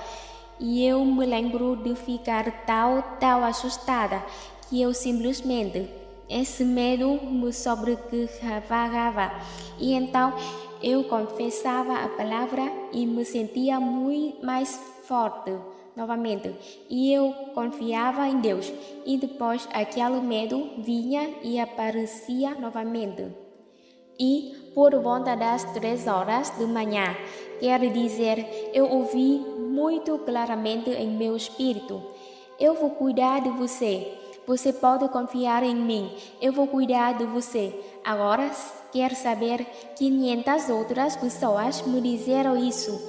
E eu me lembro de ficar tão assustada que eu simplesmente... Esse medo me sobrecarregava e então eu confessava a palavra e me sentia muito mais forte novamente. E eu confiava em Deus e depois aquele medo vinha e aparecia novamente. E por volta das 3 horas da manhã, quer dizer, eu ouvi muito claramente em meu espírito: eu vou cuidar de você. Você pode confiar em mim, eu vou cuidar de você. Agora, quer saber, 500 outras pessoas me disseram isso.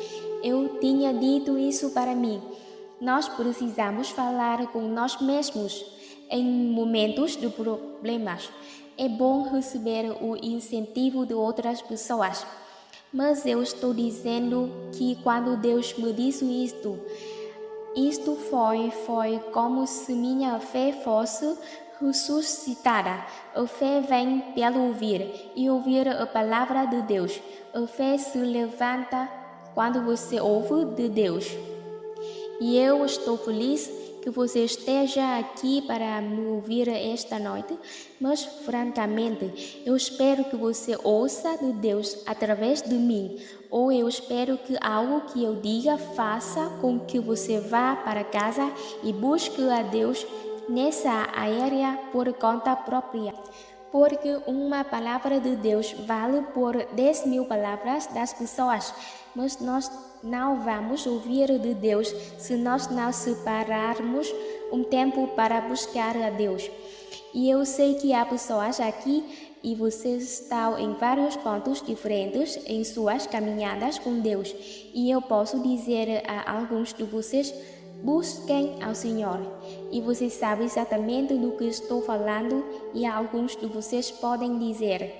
Eu tinha dito isso para mim. Nós precisamos falar com nós mesmos em momentos de problemas. É bom receber o incentivo de outras pessoas. Mas eu estou dizendo que quando Deus me disse isto foi como se minha fé fosse ressuscitada. A fé vem pelo ouvir e ouvir a palavra de Deus. A fé se levanta quando você ouve de Deus. E eu estou feliz que você esteja aqui para me ouvir esta noite, mas francamente, eu espero que você ouça de Deus através de mim, ou eu espero que algo que eu diga faça com que você vá para casa e busque a Deus nessa área por conta própria. Porque uma palavra de Deus vale por 10.000 palavras das pessoas, mas nós não vamos ouvir de Deus se nós não separarmos um tempo para buscar a Deus. E eu sei que há pessoas aqui e vocês estão em vários pontos diferentes em suas caminhadas com Deus. E eu posso dizer a alguns de vocês: busquem ao Senhor. E vocês sabem exatamente do que estou falando, e alguns de vocês podem dizer: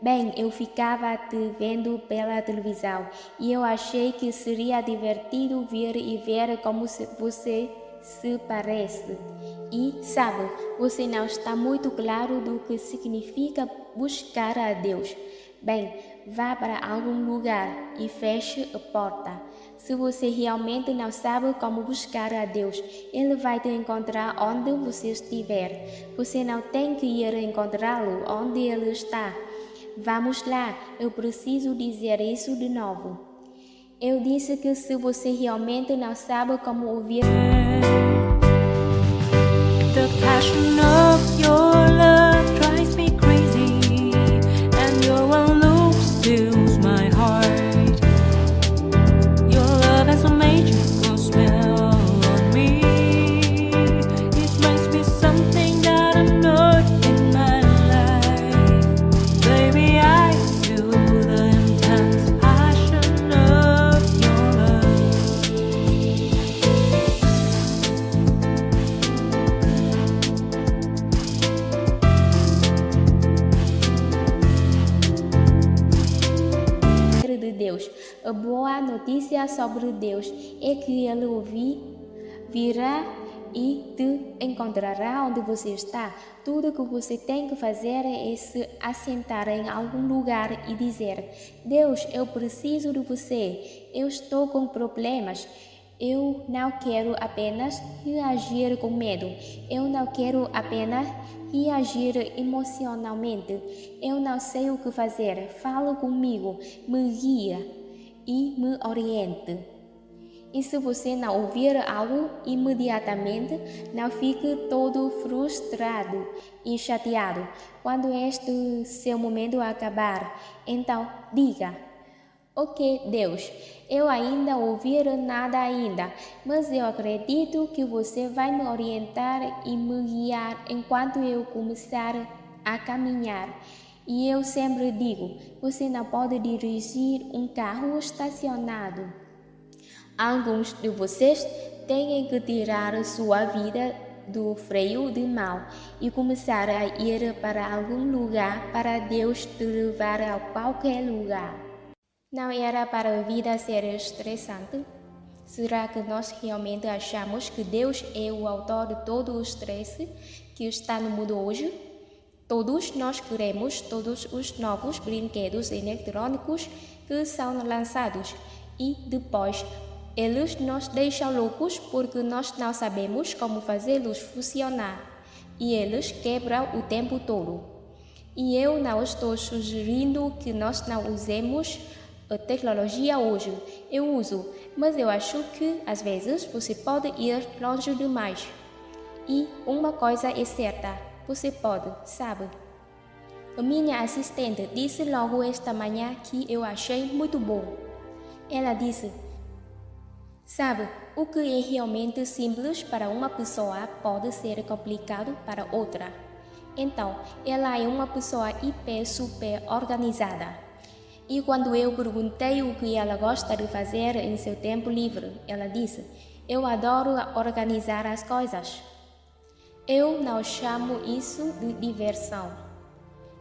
bem, eu ficava te vendo pela televisão e eu achei que seria divertido vir e ver como você se parece. E sabe, você não está muito claro do que significa buscar a Deus. Bem, vá para algum lugar e feche a porta. Se você realmente não sabe como buscar a Deus, Ele vai te encontrar onde você estiver. Você não tem que ir encontrá-lo onde Ele está. Vamos lá, eu preciso dizer isso de novo. Eu disse que se você realmente não sabe como ouvir, The passion of your love drives me crazy, and your one look steals my heart. Your love has a magical spell on me. It makes me something that I'm not in my life. Baby, I feel the intense passion of your love. de Deus. A boa notícia sobre Deus é que Ele virá e te encontrará onde você está. Tudo que você tem que fazer é se assentar em algum lugar e dizer: Deus, eu preciso de você. Eu estou com problemas. Eu não quero apenas reagir com medo. Eu não quero apenas reagir emocionalmente. Eu não sei o que fazer. Fala comigo, me guia e me oriente. E se você não ouvir algo imediatamente, não fique todo frustrado e chateado. Quando este seu momento acabar, então diga: ok, Deus, eu ainda ouvir nada ainda, mas eu acredito que você vai me orientar e me guiar enquanto eu começar a caminhar. E eu sempre digo: você não pode dirigir um carro estacionado. Alguns de vocês têm que tirar sua vida do freio de mão e começar a ir para algum lugar para Deus te levar a qualquer lugar. Não era para a vida ser estressante? Será que nós realmente achamos que Deus é o autor de todo o estresse que está no mundo hoje? Todos nós queremos todos os novos brinquedos eletrônicos que são lançados e depois eles nos deixam loucos porque nós não sabemos como fazê-los funcionar e eles quebram o tempo todo. E eu não estou sugerindo que nós não usemos a tecnologia hoje. Eu uso, mas eu acho que às vezes você pode ir longe demais. E uma coisa é certa, você pode, sabe? A minha assistente disse logo esta manhã que eu achei muito bom. Ela disse: sabe, o que é realmente simples para uma pessoa pode ser complicado para outra. Então, ela é uma pessoa super organizada. E quando eu perguntei o que ela gosta de fazer em seu tempo livre, ela disse: eu adoro organizar as coisas. Eu não chamo isso de diversão.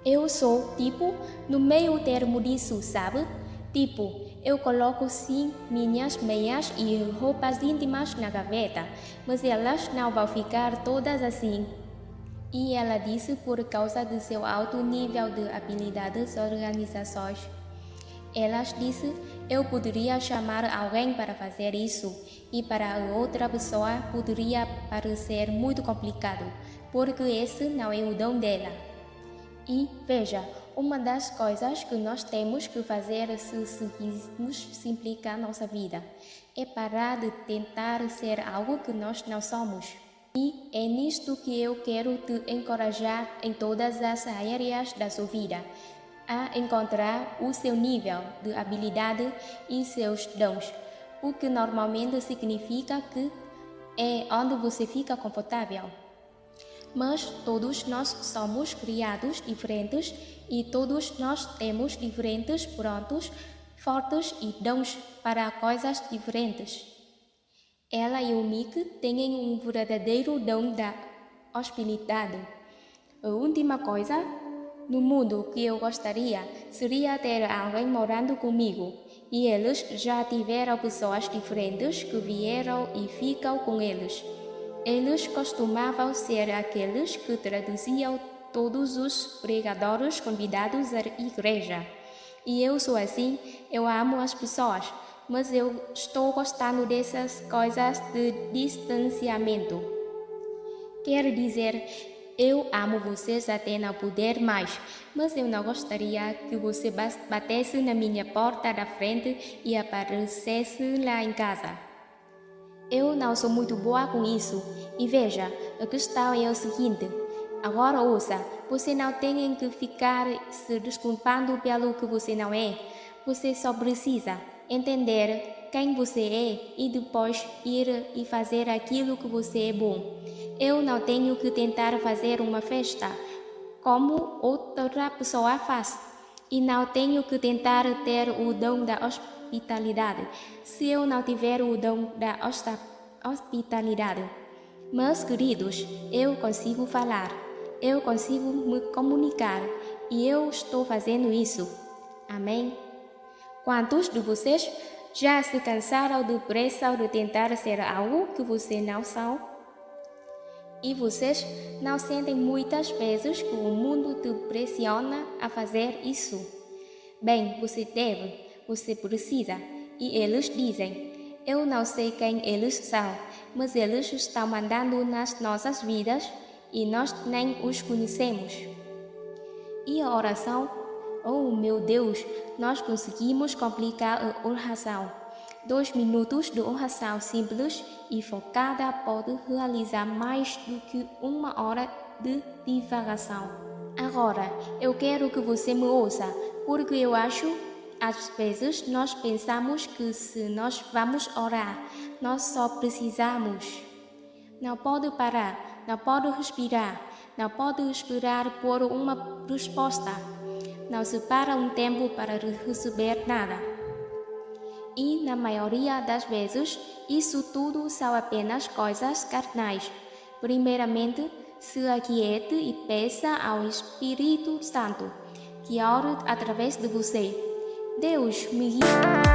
Eu sou tipo no meio termo disso, sabe? Tipo, eu coloco sim minhas meias e roupas íntimas na gaveta, mas elas não vão ficar todas assim. E ela disse por causa do seu alto nível de habilidades organizações. Ela disse: eu poderia chamar alguém para fazer isso, e para a outra pessoa poderia parecer muito complicado, porque esse não é o dom dela. E veja, uma das coisas que nós temos que fazer se seguirmos simplificar nossa vida é parar de tentar ser algo que nós não somos. E é nisto que eu quero te encorajar em todas as áreas da sua vida, a encontrar o seu nível de habilidade e seus dons, o que normalmente significa que é onde você fica confortável. Mas todos nós somos criados diferentes e todos nós temos diferentes prontos, fortes e dons para coisas diferentes. Ela e o Mick têm um verdadeiro dom da hospitalidade. A última coisa no mundo que eu gostaria seria ter alguém morando comigo, e eles já tiveram pessoas diferentes que vieram e ficam com eles. Eles costumavam ser aqueles que traduziam todos os pregadores convidados à igreja. E eu sou assim, eu amo as pessoas, mas eu estou gostando dessas coisas de distanciamento. Quer dizer, eu amo vocês até não poder mais, mas eu não gostaria que você batesse na minha porta da frente e aparecesse lá em casa. Eu não sou muito boa com isso. E veja, a questão é o seguinte. Agora ouça, você não tem que ficar se desculpando pelo que você não é. Você só precisa entender quem você é e depois ir e fazer aquilo que você é bom. Eu não tenho que tentar fazer uma festa como outra pessoa faz. E não tenho que tentar ter o dom da hospitalidade se eu não tiver o dom da hospitalidade. Mas, queridos, eu consigo falar, eu consigo me comunicar e eu estou fazendo isso. Amém? Quantos de vocês já se cansaram depressa de tentar ser algo que vocês não são? E vocês não sentem muitas vezes que o mundo te pressiona a fazer isso? Bem, você deve, você precisa. E eles dizem, eu não sei quem eles são, mas eles estão mandando nas nossas vidas e nós nem os conhecemos. E a oração? Oh meu Deus, nós conseguimos complicar a oração. 2 minutos de oração simples e focada pode realizar mais do que 1 hora de divagação. Agora, eu quero que você me ouça, porque eu acho, às vezes, nós pensamos que se nós vamos orar, nós só precisamos. Não pode parar, não pode respirar, não pode esperar por uma resposta. Não se para um tempo para receber nada. E, na maioria das vezes, isso tudo são apenas coisas carnais. Primeiramente, se aquiete e peça ao Espírito Santo, que ore através de você. Deus me guia.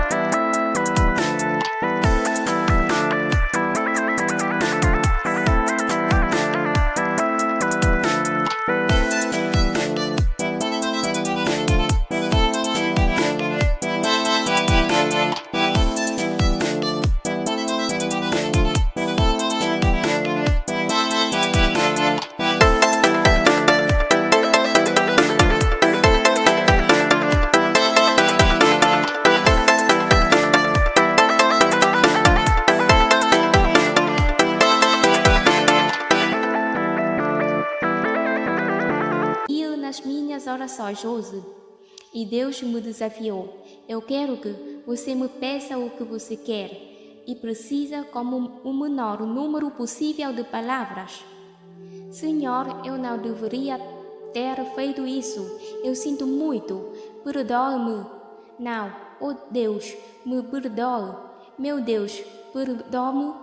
Nas minhas orações hoje, e Deus me desafiou. Eu quero que você me peça o que você quer e precisa como o menor número possível de palavras. Senhor, eu não deveria ter feito isso. Eu sinto muito. Perdoe-me. Não, oh Deus, me perdoe. Meu Deus, perdoe-me.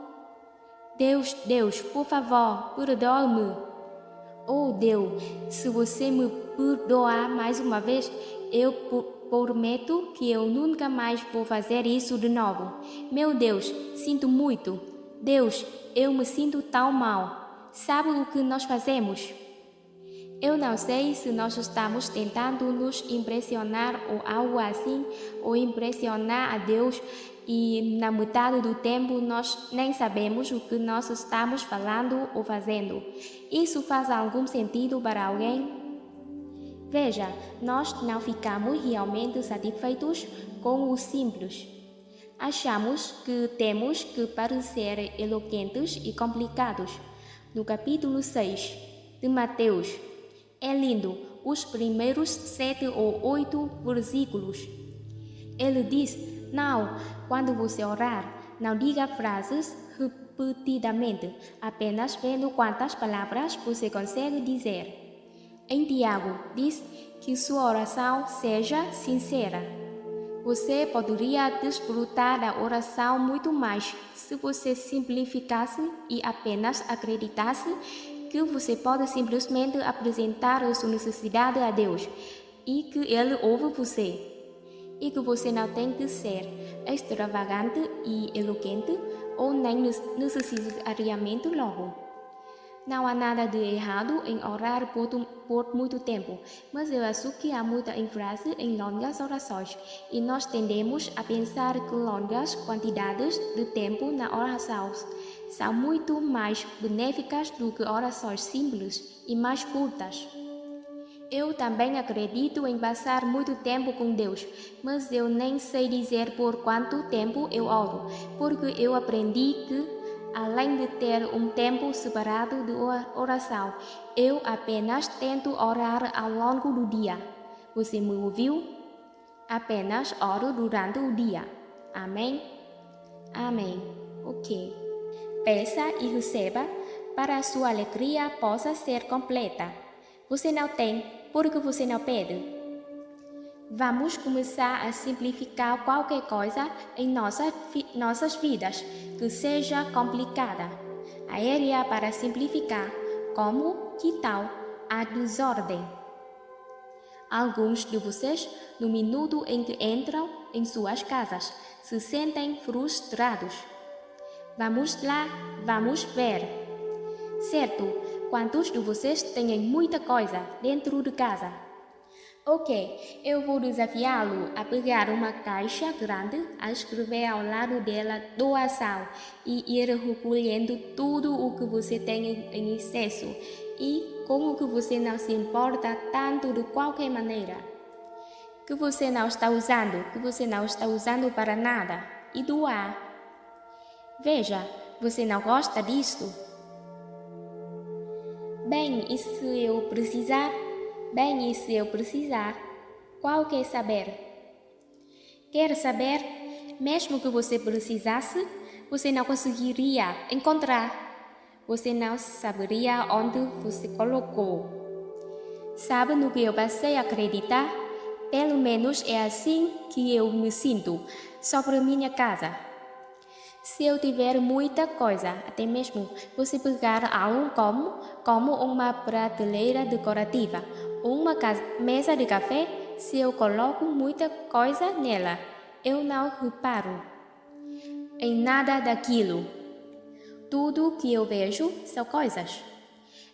Deus, por favor, perdoe-me. Oh Deus, se você me perdoar mais uma vez, eu prometo que eu nunca mais vou fazer isso de novo. Meu Deus, sinto muito. Deus, eu me sinto tão mal. Sabe o que nós fazemos? Eu não sei se nós estamos tentando nos impressionar ou algo assim, ou impressionar a Deus, e na metade do tempo nós nem sabemos o que nós estamos falando ou fazendo. Isso faz algum sentido para alguém? Veja, nós não ficamos realmente satisfeitos com o simples. Achamos que temos que parecer eloquentes e complicados. no capítulo 6 de Mateus. É lindo, os primeiros 7 ou 8 versículos. Ele diz: não, quando você orar, não diga frases repetidamente, apenas vendo quantas palavras você consegue dizer. Em Tiago, diz que sua oração seja sincera. Você poderia desfrutar da oração muito mais se você simplificasse e apenas acreditasse que você pode simplesmente apresentar a sua necessidade a Deus e que Ele ouve você. E que você não tem que ser extravagante e eloquente ou nem necessariamente longo. Não há nada de errado em orar por muito tempo, mas eu acho que há muita ênfase em longas orações e nós tendemos a pensar que longas quantidades de tempo na oração são muito mais benéficas do que orações simples e mais curtas. Eu também acredito em passar muito tempo com Deus, mas eu nem sei dizer por quanto tempo eu oro, porque eu aprendi que, além de ter um tempo separado de oração, eu apenas tento orar ao longo do dia. Você me ouviu? Apenas oro durante o dia. Amém? Amém. Ok. Peça e receba para a sua alegria possa ser completa. Você não tem, porque você não pede. Vamos começar a simplificar qualquer coisa em nossas vidas que seja complicada. Aérea para simplificar, como, que tal, a desordem. Alguns de vocês, no minuto em que entram em suas casas, se sentem frustrados. Vamos lá, vamos ver. Certo? Quantos de vocês têm muita coisa dentro de casa? Ok, eu vou desafiá-lo a pegar uma caixa grande, a escrever ao lado dela doação e ir recolhendo tudo o que você tem em excesso e com o que você não se importa tanto de qualquer maneira. Que você não está usando para nada e doar. Veja, você não gosta disto? Bem, e se eu precisar? Qual quer saber? Quer saber? Mesmo que você precisasse, você não conseguiria encontrar. Você não saberia onde você colocou. Sabe no que eu passei a acreditar? Pelo menos é assim que eu me sinto sobre minha casa. Se eu tiver muita coisa, até mesmo você pegar algo como uma prateleira decorativa ou uma mesa de café, se eu coloco muita coisa nela, eu não reparo em nada daquilo. Tudo que eu vejo são coisas.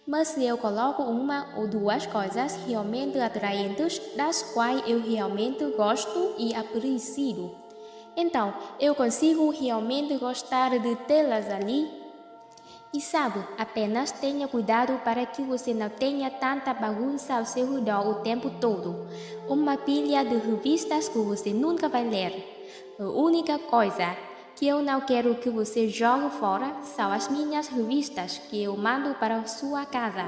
Mas se eu coloco uma ou duas coisas realmente atraentes, das quais eu realmente gosto e aprecio, então, eu consigo realmente gostar de tê-las ali? E sabe, apenas tenha cuidado para que você não tenha tanta bagunça ao seu redor o tempo todo. Uma pilha de revistas que você nunca vai ler. A única coisa que eu não quero que você jogue fora são as minhas revistas que eu mando para a sua casa.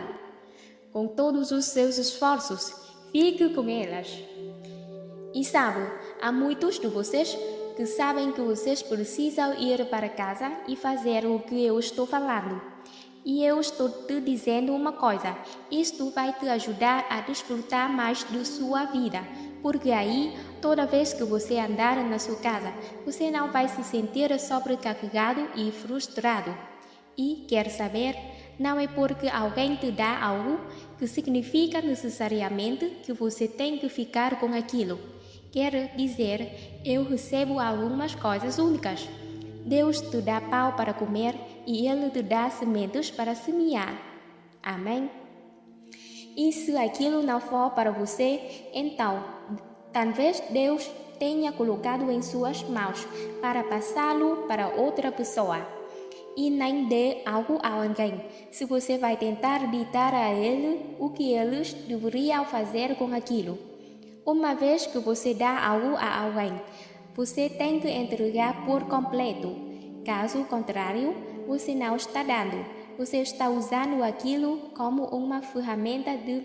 Com todos os seus esforços, fique com elas. E sabe, há muitos de vocês que sabem que vocês precisam ir para casa e fazer o que eu estou falando. E eu estou te dizendo uma coisa, isto vai te ajudar a desfrutar mais de sua vida, porque aí, toda vez que você andar na sua casa, você não vai se sentir sobrecarregado e frustrado. E, quer saber, não é porque alguém te dá algo que significa necessariamente que você tem que ficar com aquilo. Quer dizer, eu recebo algumas coisas únicas. Deus te dá pão para comer e Ele te dá sementes para semear. Amém? E se aquilo não for para você, então, talvez Deus tenha colocado em suas mãos para passá-lo para outra pessoa. E nem dê algo a alguém, se você vai tentar ditar a ele o que eles deveriam fazer com aquilo. Uma vez que você dá algo a alguém, você tem que entregar por completo. Caso contrário, você não está dando, você está usando aquilo como uma ferramenta de